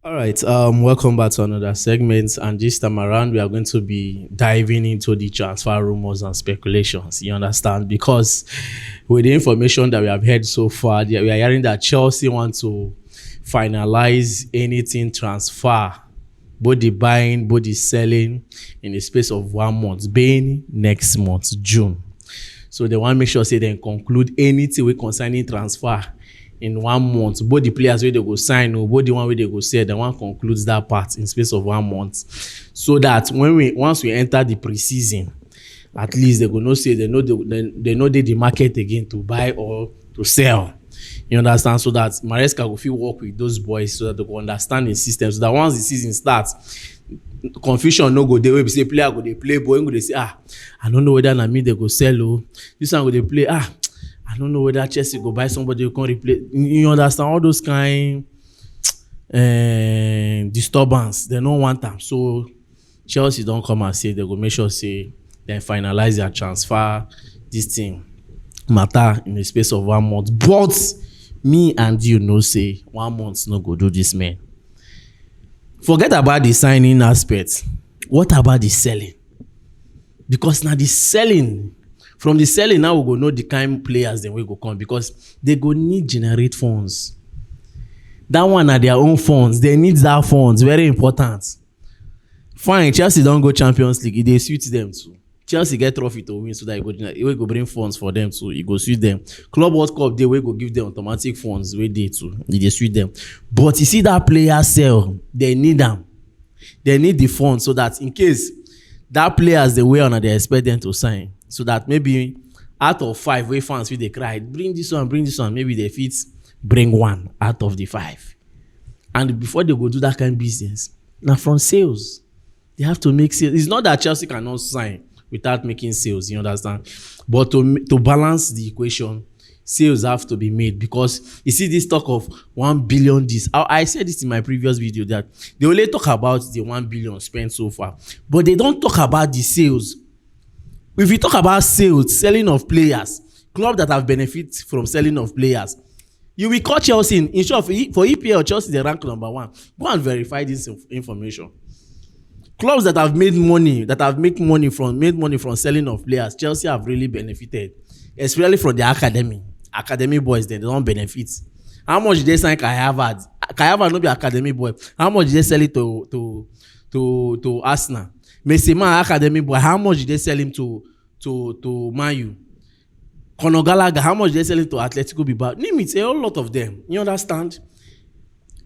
All right, welcome back to another segment, and this time around we are going to be diving into the transfer rumors and speculations. You understand? Because with the information that we have heard so far, we are hearing that Chelsea want to finalize anything transfer, both the buying, both the selling, in the space of 1 month, being next month, June. So they want to make sure say they conclude anything with concerning transfer in 1 month. Both the players where they go sign or both the one where they go sell, they want concludes that part in space of 1 month. So that once we enter the preseason, at least they go know say they know the market again to buy or to sell. You understand? So that Maresca go fit work with those boys so that they go understand the system. So that once the season starts, confusion no go dey wey be say player go dey play but go dey say I don't know whether na me they go sell o, this one go dey play I don't know whether Chelsea go buy somebody who can replace. You understand all those kind disturbance. They don't want them. So Chelsea don't come and say they go make sure say they finalize their transfer. This thing matter in the space of 1 month. But me and you know say 1 month no go do this, man. Forget about the signing aspect. What about the selling? Because now the selling, from the selling now we go know the kind players then we go come because they go need generate funds. That one are their own funds. They need that funds. Very important. Fine, Chelsea don't go Champions League. They suit them too. Chelsea get trophy to win so that it go bring funds for them too. It go suit them. Club World Cup they will go give them automatic funds where they too. They suit them. But you see that player sell, they need them. They need the funds so that in case that players the way on they expect them to sign. So that maybe out of 5 way fans will they cry, bring this one, maybe they fit bring 1 out of the 5. And before they go do that kind of business, now from sales, they have to make sales. It's not that Chelsea cannot sign without making sales, you understand? But to balance the equation, sales have to be made because you see this talk of 1 billion this. I said this in my previous video that they only talk about the 1 billion spent so far, but they don't talk about the sales. If you talk about sales, selling of players, clubs that have benefit from selling of players, you will call Chelsea in short for EPL. Chelsea they rank number 1. Go and verify this information. Clubs that have made money from selling of players, Chelsea have really benefited, especially from the academy boys. They don't benefit. How much did they sign Kai Havertz? Kai Havertz no be academy boy. How much did they sell it to Arsenal? Messi man academy boy. How much did they sell him to Man U? Conor Gallagher, how much did they sell him to Atletico Bilbao? Name it, a whole lot of them. You understand?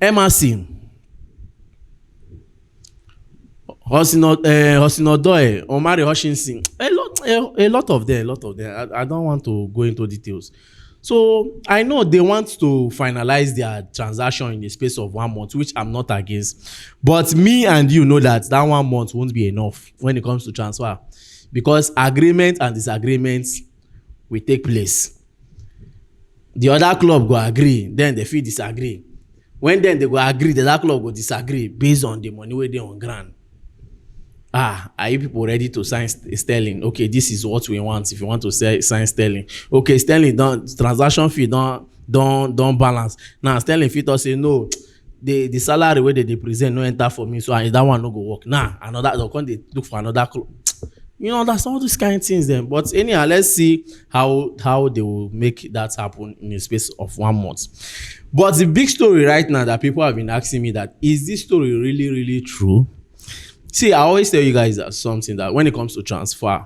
Emerson, Hosinodoy, Omari Hutchinson, a lot of them. I don't want to go into details. So I know they want to finalize their transaction in the space of 1 month, which I'm not against. But me and you know that 1 month won't be enough when it comes to transfer, because agreement and disagreements will take place. The other club go agree, then they feel disagree. When then they go agree, the other club will disagree based on the money where they on ground. Are you people ready to sign Sterling? Okay, this is what we want. If you want to sign Sterling, okay, Sterling transaction fee don't balance. Now Sterling fit say no, the salary where they present no enter for me, so that one no go work. Another they'll come they look for another club. You know, that's all these kind of things then. But anyhow, let's see how they will make that happen in a space of 1 month. But the big story right now that people have been asking me that is this story really true? See, I always tell you guys that something that when it comes to transfer,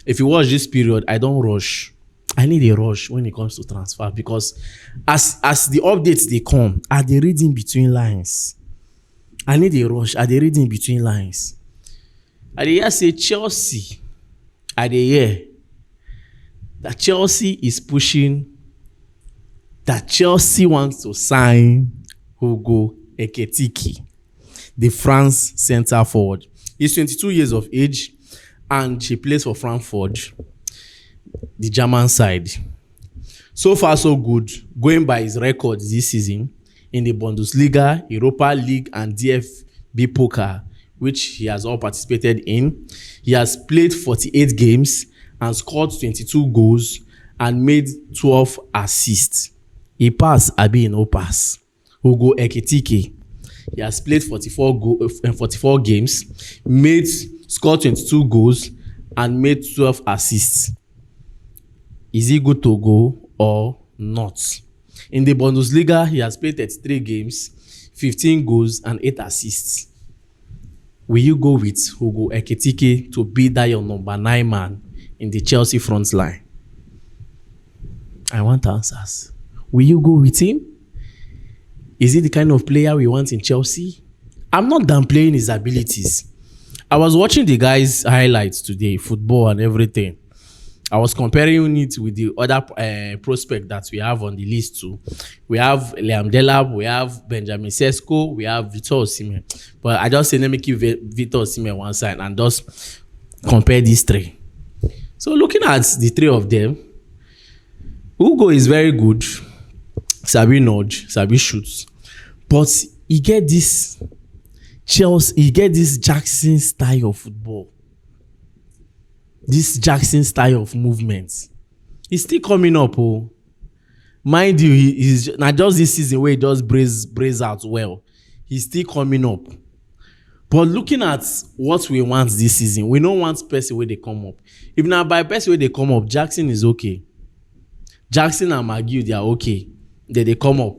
if you watch this period, I don't rush. I need a rush when it comes to transfer because as the updates they come, are they reading between lines? I need a rush. Are they reading between lines? I hear say Chelsea. I hear that Chelsea is pushing. That Chelsea wants to sign Hugo Ekitike, the France center forward. He's 22 years of age and he plays for Frankfurt, the German side. So far, so good. Going by his records this season in the Bundesliga, Europa League, and DFB Pokal, which he has all participated in. He has played 48 games and scored 22 goals and made 12 assists. He pass, Abi no pass. Hugo Ekitike. He has played 44 games, scored 22 goals, and made 12 assists. Is he good to go or not? In the Bundesliga, he has played 33 games, 15 goals, and 8 assists. Will you go with Hugo Ekitike to be that your number 9 man in the Chelsea front line? I want answers. Will you go with him? Is he the kind of player we want in Chelsea? I'm not downplaying his abilities. I was watching the guy's highlights today, football and everything. I was comparing it with the other prospect that we have on the list too. We have Liam Delap, we have Benjamin Sesko, we have Victor Osimhen. But I just say let me keep Victor Osimhen one side and just compare these three. So looking at the three of them, Hugo is very good. Sabi nudge, Sabi shoots. But he get this Jackson style of football. This Jackson style of movement. He's still coming up, oh. Mind you, he's not just this season where he just brace out well. He's still coming up. But looking at what we want this season, we don't want person where they come up. If now by person where they come up, Jackson is okay. Jackson and McGill, they are okay. They come up.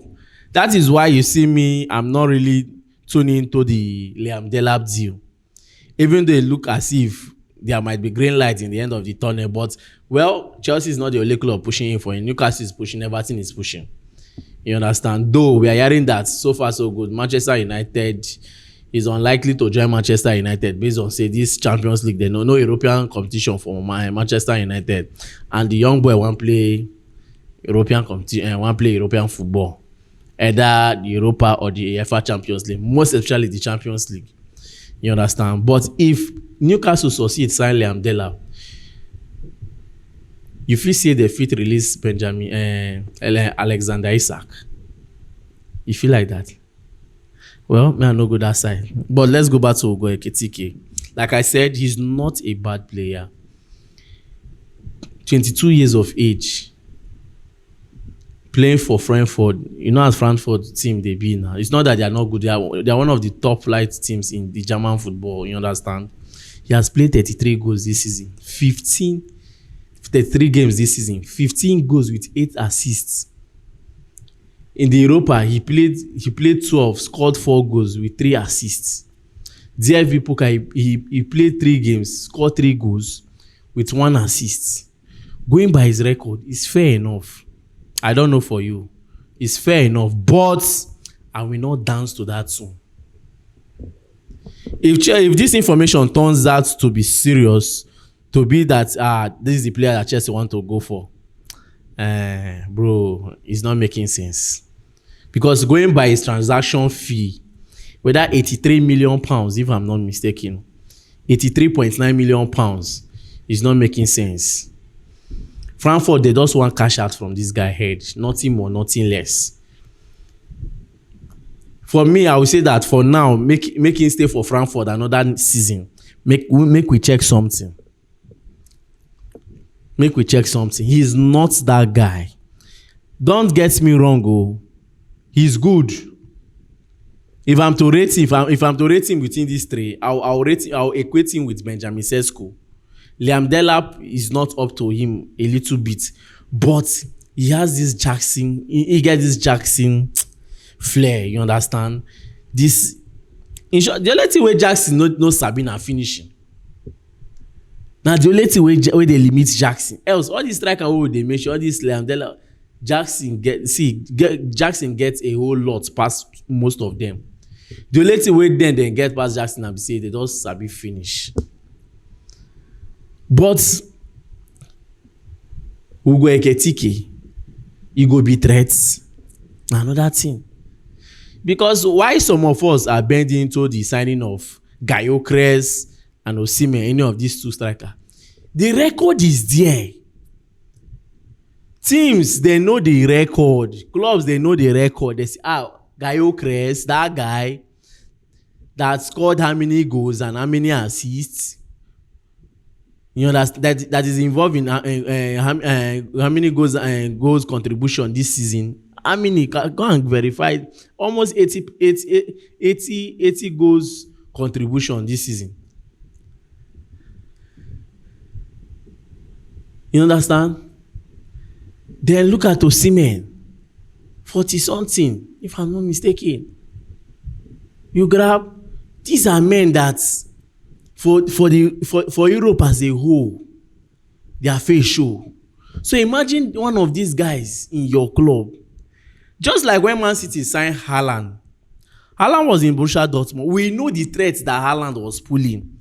That is why you see me, I'm not really tuning into the Liam Delap deal. Even though it look as if there might be green light in the end of the tunnel, but well, Chelsea is not the only club pushing in for him. Newcastle is pushing, Everton is pushing. You understand? Though we are hearing that so far so good. Manchester United is unlikely to join Manchester United based on say this Champions League. They no European competition for Manchester United, and the young boy want play European competition and want play European football, either the Europa or the UEFA Champions League, most especially the Champions League. You understand? But if Newcastle succeed sign Liam Delap, you feel say they fit release Alexander Isak. You feel like that? Well, may I no go that side. But let's go back to Hugo Ekitike. Like I said, he's not a bad player. 22 years of age. Playing for Frankfurt. You know, as Frankfurt team they be now. It's not that they are not good. They are one of the top flight teams in the German football. You understand? He has played 33 goals this season. 33 games this season. 15 goals with 8 assists. In the Europa, he played 12, scored 4 goals with 3 assists. DFB Pokal, he played 3 games, scored 3 goals with 1 assist. Going by his record, it's fair enough. I don't know for you. It's fair enough, but I will not dance to that soon. If this information turns out to be serious, to be that this is the player that Chelsea want to go for, bro, it's not making sense. Because going by his transaction fee, whether 83 million pounds, if I'm not mistaken, 83.9 million pounds, is not making sense. Frankfurt, they just want cash out from this guy head, nothing more, nothing less. For me, I would say that for now, make him stay for Frankfurt another season. Make we check something. Make we check something. He's not that guy. Don't get me wrong, oh. He's good. If I'm to rate him within these three, I'll equate him with Benjamin Sesko. Liam Delap is not up to him a little bit, but he has this Jackson. He gets this Jackson flair. You understand? This, in short, the only thing where Jackson no Sabina finishing. Now the only thing where they limit Jackson. Else all these striker who they make sure all this Liam Delap, Jackson gets a whole lot past most of them. The only thing where then get past Jackson and be say they don't sabi finish. But Hugo Ekitike, he go be threats. Another thing. Because why some of us are bending into the signing of Gyökeres and Osimhen, any of these two strikers, the record is there. Teams, they know the record. Clubs, they know the record. They say, Gyökeres, that guy that scored how many goals and how many assists. You understand that is involved in how many goals contribution this season. how many? Go and verify. Almost 80 goals contribution this season. You understand? Then look at Osimhen, 40 something, if I'm not mistaken. You grab, these are men that for Europe as a whole, their face show. So imagine one of these guys in your club. Just like when Man City signed Haaland. Haaland was in Borussia Dortmund. We know the threats that Haaland was pulling.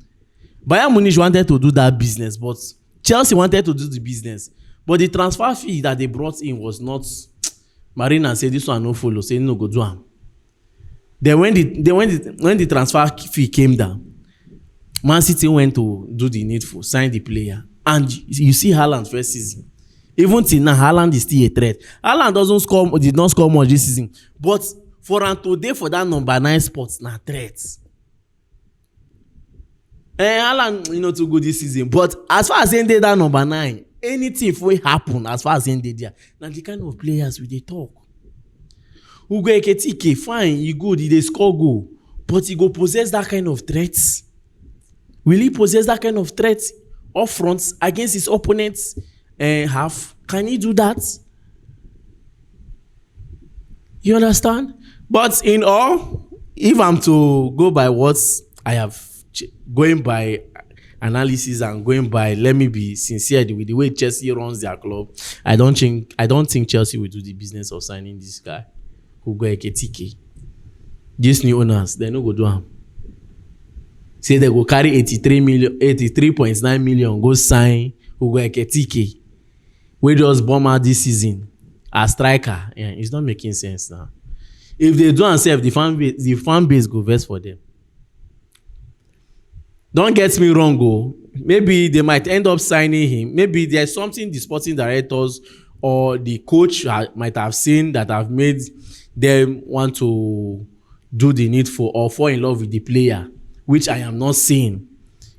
Bayern Munich wanted to do that business, but Chelsea wanted to do the business. But the transfer fee that they brought in was not. Marina said this one no follow. Say no go do am. Then when the transfer fee came down, Man City went to do the needful, sign the player, and you see Haaland first season. Even till now, Haaland is still a threat. Haaland did not score much this season, but for him today for that number 9 spot, na threat. Haaland, too good this season, but as far as he did that number 9, anything will happen as far as he did there. Now the kind of players we dey talk. Hugo Ekitike, fine, he good, he dey score goal, but he go possess that kind of threats. Will he possess that kind of threat up front against his opponents? Half? Can he do that? You understand? But in all, if I'm to go by what I have, going by analysis and going by, let me be sincere with the way Chelsea runs their club, I don't think Chelsea will do the business of signing this guy, Hugo Ekitike. These new owners, they no go do am. Say they go carry 83.9 million, go sign Hugo Ekitike. We just bomb out this season as striker. Yeah, it's not making sense now. If they do and say the fan base go vex for them. Don't get me wrong, go. Maybe they might end up signing him. Maybe there's something the sporting directors or the coach might have seen that have made them want to do the needful or fall in love with the player, which I am not seeing.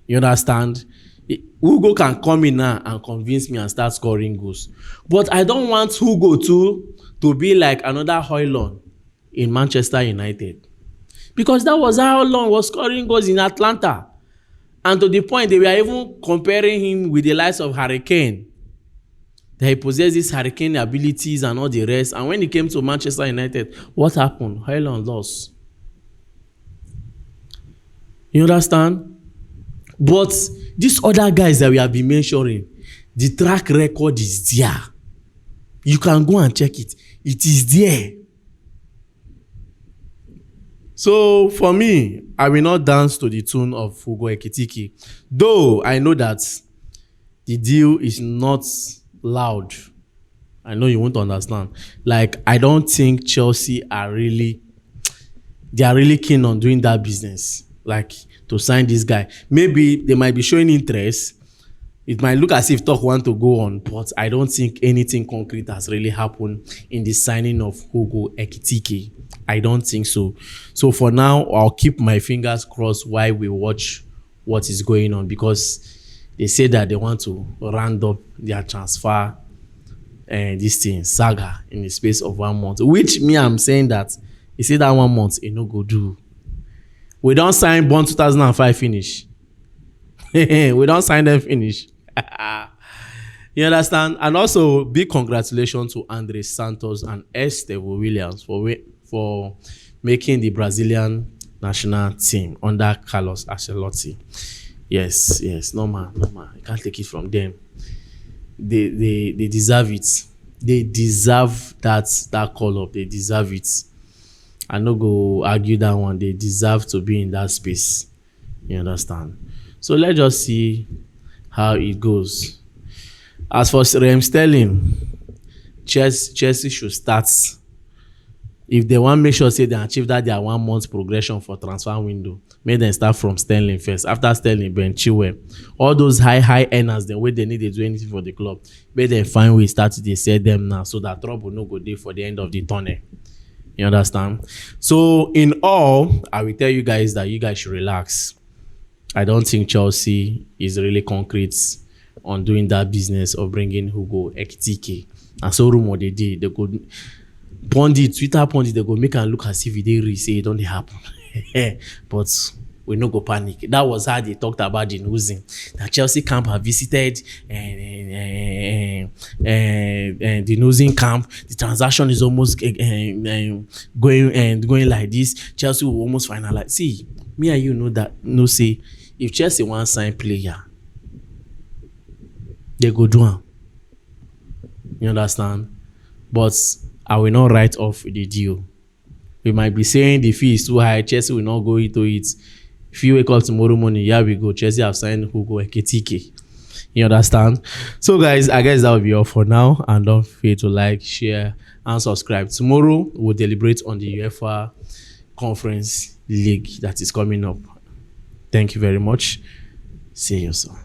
You understand? Hugo can come in now and convince me and start scoring goals. But I don't want Hugo to be like another Højlund in Manchester United. Because that was how Højlund was scoring goals in Atlanta. And to the point they were even comparing him with the likes of Harry Kane. That he possesses Harry Kane abilities and all the rest. And when he came to Manchester United, what happened? Højlund lost. You understand? But these other guys that we have been mentioning, the track record is there. You can go and check it. It is there. So for me, I will not dance to the tune of Hugo Ekitike. Though I know that the deal is not loud. I know you won't understand. Like, I don't think Chelsea are really keen on doing that business. Like, to sign this guy. Maybe they might be showing interest. It might look as if talk want to go on, but I don't think anything concrete has really happened in the signing of Hugo Ekitike. I don't think so. So for now, I'll keep my fingers crossed while we watch what is going on, because they say that they want to round up their transfer and this thing, Saga, in the space of 1 month. Which me, I'm saying that, you see that 1 month, it no go do. We don't sign Born 2005 finish. We don't sign them finish. You understand? And also, big congratulations to Andre Santos and Estevo Williams for making the Brazilian national team under Carlos Ancelotti. Yes, no man. I can't take it from them. They deserve it. They deserve that call up. They deserve it. I no go argue that one. They deserve to be in that space. You understand? So let's just see how it goes. As for Raheem Sterling, Chelsea should start. If they want to make sure say they achieve that their 1 month progression for transfer window, make them start from Sterling first. After Sterling, Ben Chilwell, all those high earners, then when they need to do anything for the club, make them find way start to they sell them now, so that trouble no go there for the end of the tunnel. You understand? So in all, I will tell you guys that you guys should relax. I don't think Chelsea is really concrete on doing that business of bringing Hugo Ekitike. And so rumor they did, pundit, Twitter pundit, they go make am look as if e dey real, say e don dey happen. But we no go panic. That was how they talked about the losing. That Chelsea camp have visited and the losing camp. The transaction is almost going like this. Chelsea will almost finalize. See, me and you know that. No, say if Chelsea wan sign player, they go do am. You understand? But I will not write off the deal. We might be saying the fee is too high. Chelsea will not go into it. If you wake up tomorrow morning, here we go. Chelsea have signed Hugo Ekitike. You understand? So, guys, I guess that will be all for now. And don't forget to like, share, and subscribe. Tomorrow, we'll deliberate on the UEFA Conference League that is coming up. Thank you very much. See you soon.